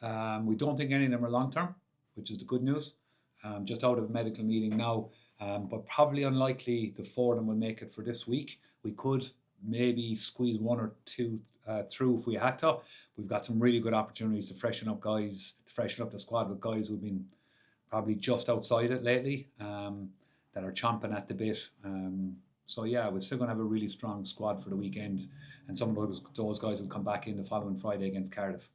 We don't think any of them are long term, which is the good news. Just out of a medical meeting now, but probably unlikely the four of them will make it for this week. We could maybe squeeze one or two through if we had to. We've got some really good opportunities to freshen up guys, to freshen up the squad with guys who've been probably just outside it lately, that are chomping at the bit. So yeah, we're still going to have a really strong squad for the weekend, and some of those guys will come back in the following Friday against Cardiff.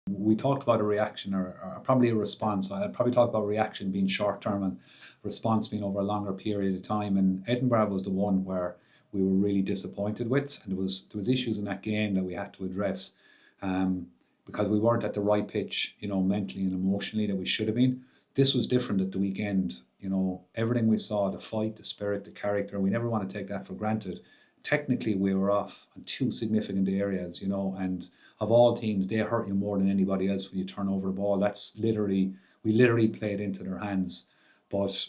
We talked about a reaction, or probably a response. I'd probably talk about reaction being short term and response being over a longer period of time. And Edinburgh was the one where we were really disappointed with, and there was issues in that game that we had to address, um, because we weren't at the right pitch, mentally and emotionally that we should have been. This was different at the weekend. Everything we saw, the fight, the spirit, the character, we never want to take that for granted. Technically, we were off on two significant areas, and of all teams, they hurt you more than anybody else when you turn over the ball. We literally played into their hands. But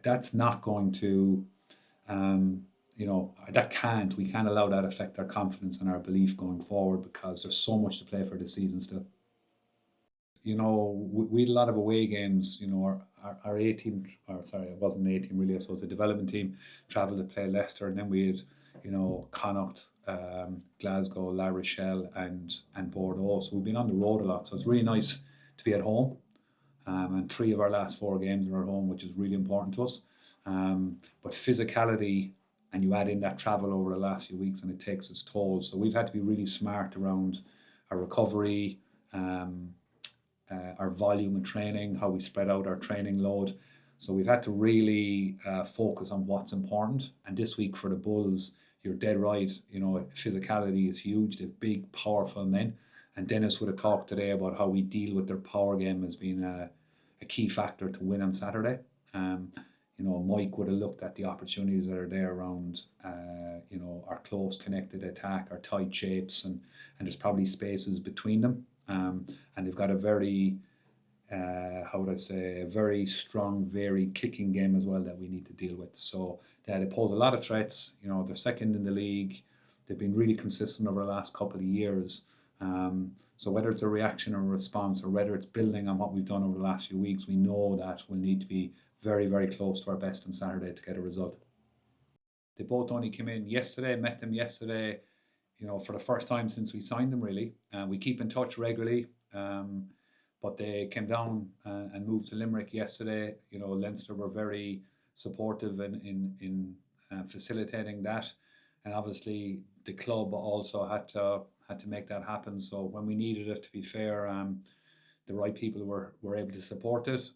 that's not going to, we can't allow that affect our confidence and our belief going forward, because there's so much to play for this season still. We had a lot of away games. Our A team, or sorry, it wasn't an A team really, I suppose the development team travelled to play Leicester, and then we had, Connacht, Glasgow, La Rochelle, and Bordeaux. So we've been on the road a lot. So it's really nice to be at home. And three of our last four games are at home, which is really important to us. But physicality, and you add in that travel over the last few weeks, and it takes its toll. So we've had to be really smart around our recovery, our volume of training, how we spread out our training load. So we've had to really focus on what's important. And this week for the Bulls, you're dead right. Physicality is huge. They're big, powerful men. And Dennis would have talked today about how we deal with their power game as being a key factor to win on Saturday. Mike would have looked at the opportunities that are there around, our close connected attack, our tight shapes, and there's probably spaces between them. And they've got a very, how would I say, a very strong, varied kicking game as well that we need to deal with. So they pose a lot of threats. They're second in the league. They've been really consistent over the last couple of years. So whether it's a reaction or a response, or whether it's building on what we've done over the last few weeks, we know that we'll need to be very, very close to our best on Saturday to get a result. They both only came in yesterday, met them yesterday, for the first time since we signed them, really. We keep in touch regularly, but they came down and moved to Limerick yesterday. Leinster were very supportive in facilitating that, and obviously the club also had to make that happen. So when we needed it, to be fair, the right people were able to support it.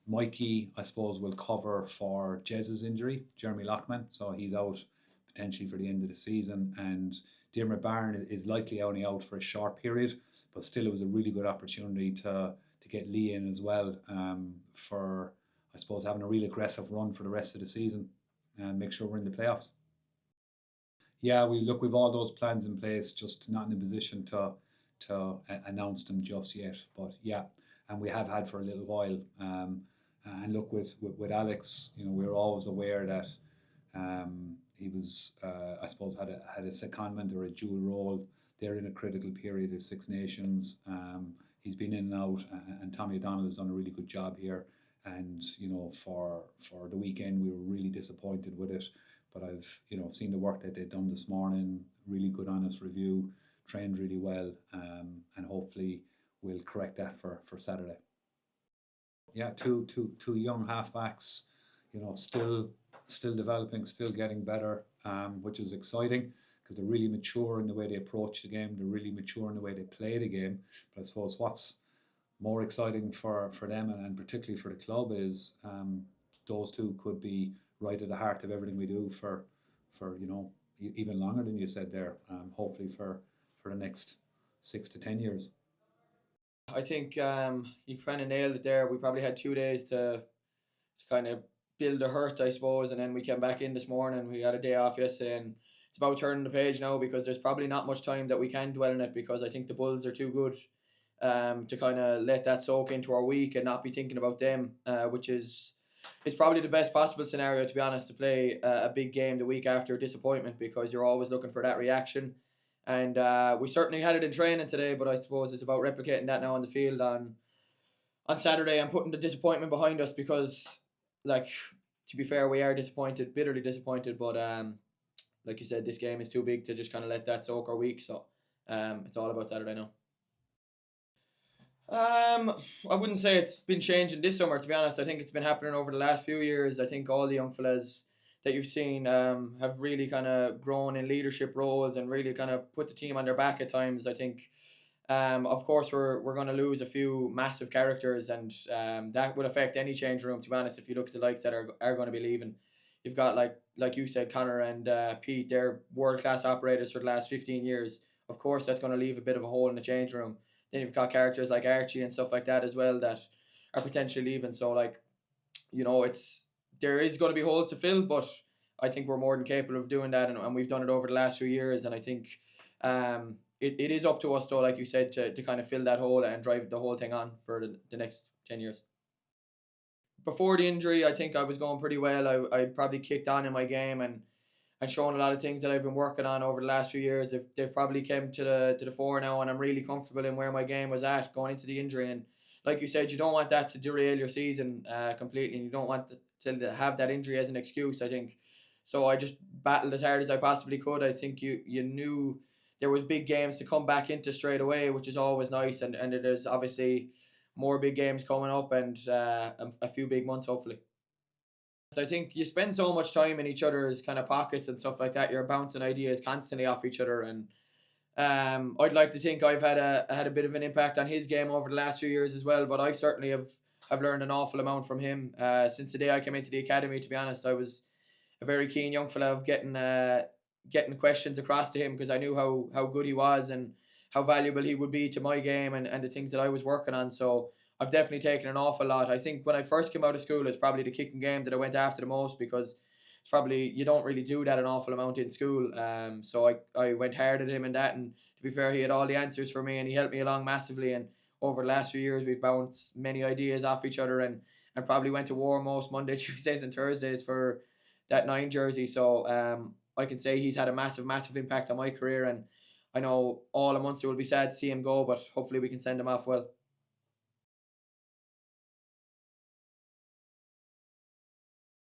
Mikey, I suppose, will cover for Jez's injury, Jeremy Lockman, so he's out potentially for the end of the season. And Diarmuid Byrne is likely only out for a short period, but still it was a really good opportunity to get Lee in as well, for, I suppose, having a real aggressive run for the rest of the season and make sure we're in the playoffs. Yeah, we've all those plans in place, just not in a position to announce them just yet. But yeah, and we have had for a little while. And look, with Alex, we were always aware that he was, I suppose, had a secondment or a dual role. They're in a critical period of Six Nations. He's been in and out, and Tommy O'Donnell has done a really good job here. And for the weekend, we were really disappointed with it. But I've seen the work that they've done this morning. Really good, honest review. Trained really well, and hopefully we'll correct that for Saturday. Yeah, two young halfbacks, still developing, still getting better, which is exciting because they're really mature in the way they approach the game. They're really mature in the way they play the game. But I suppose what's more exciting for them, and particularly for the club, is those two could be right at the heart of everything we do for even longer than you said there. Hopefully for the next 6 to 10 years. I think you kind of nailed it there. We probably had 2 days to kind of build the hurt, I suppose, and then we came back in this morning. We had a day off yesterday, and it's about turning the page now because there's probably not much time that we can dwell on it because I think the Bulls are too good to kind of let that soak into our week and not be thinking about them, which is probably the best possible scenario, to be honest, to play a big game the week after disappointment because you're always looking for that reaction. And we certainly had it in training today, but I suppose it's about replicating that now on the field on Saturday and putting the disappointment behind us because, like, to be fair, we are disappointed, bitterly disappointed. But like you said, this game is too big to just kind of let that soak our week. So it's all about Saturday now. I wouldn't say it's been changing this summer. To be honest, I think it's been happening over the last few years. I think all the young fellas that you've seen have really kind of grown in leadership roles and really kind of put the team on their back at times. I think, of course, we're going to lose a few massive characters, and that would affect any change room. To be honest, if you look at the likes that are going to be leaving, you've got like you said, Connor and Pete. They're world class operators for the last 15 years. Of course, that's going to leave a bit of a hole in the change room. Then you've got characters like Archie and stuff like that as well that are potentially leaving. So like, it's there is going to be holes to fill, but I think we're more than capable of doing that, and we've done it over the last few years. And I think it is up to us, though, like you said, to kind of fill that hole and drive the whole thing on for the next 10 years. Before the injury, I think I was going pretty well. I probably kicked on in my game and shown a lot of things that I've been working on over the last few years. They've probably came to the fore now, and I'm really comfortable in where my game was at going into the injury. And like you said, you don't want that to derail your season completely, and you don't want to have that injury as an excuse, I think. So I just battled as hard as I possibly could. I think you knew there was big games to come back into straight away, which is always nice. And there's obviously more big games coming up and a few big months, hopefully. I think you spend so much time in each other's kind of pockets and stuff like that. You're bouncing ideas constantly off each other, and I'd like to think I've had a bit of an impact on his game over the last few years as well. But I certainly have learned an awful amount from him since the day I came into the academy. To be honest, I was a very keen young fella of getting questions across to him because I knew how good he was and how valuable he would be to my game and the things that I was working on. So I've definitely taken an awful lot. I think when I first came out of school, it's probably the kicking game that I went after the most because it's probably you don't really do that an awful amount in school. So I went hard at him in that, and to be fair, he had all the answers for me and he helped me along massively. And over the last few years, we've bounced many ideas off each other and probably went to war most Monday, Tuesdays, and Thursdays for that 9 jersey. So I can say he's had a massive, massive impact on my career, and I know all of Munster will be sad to see him go, but hopefully we can send him off well.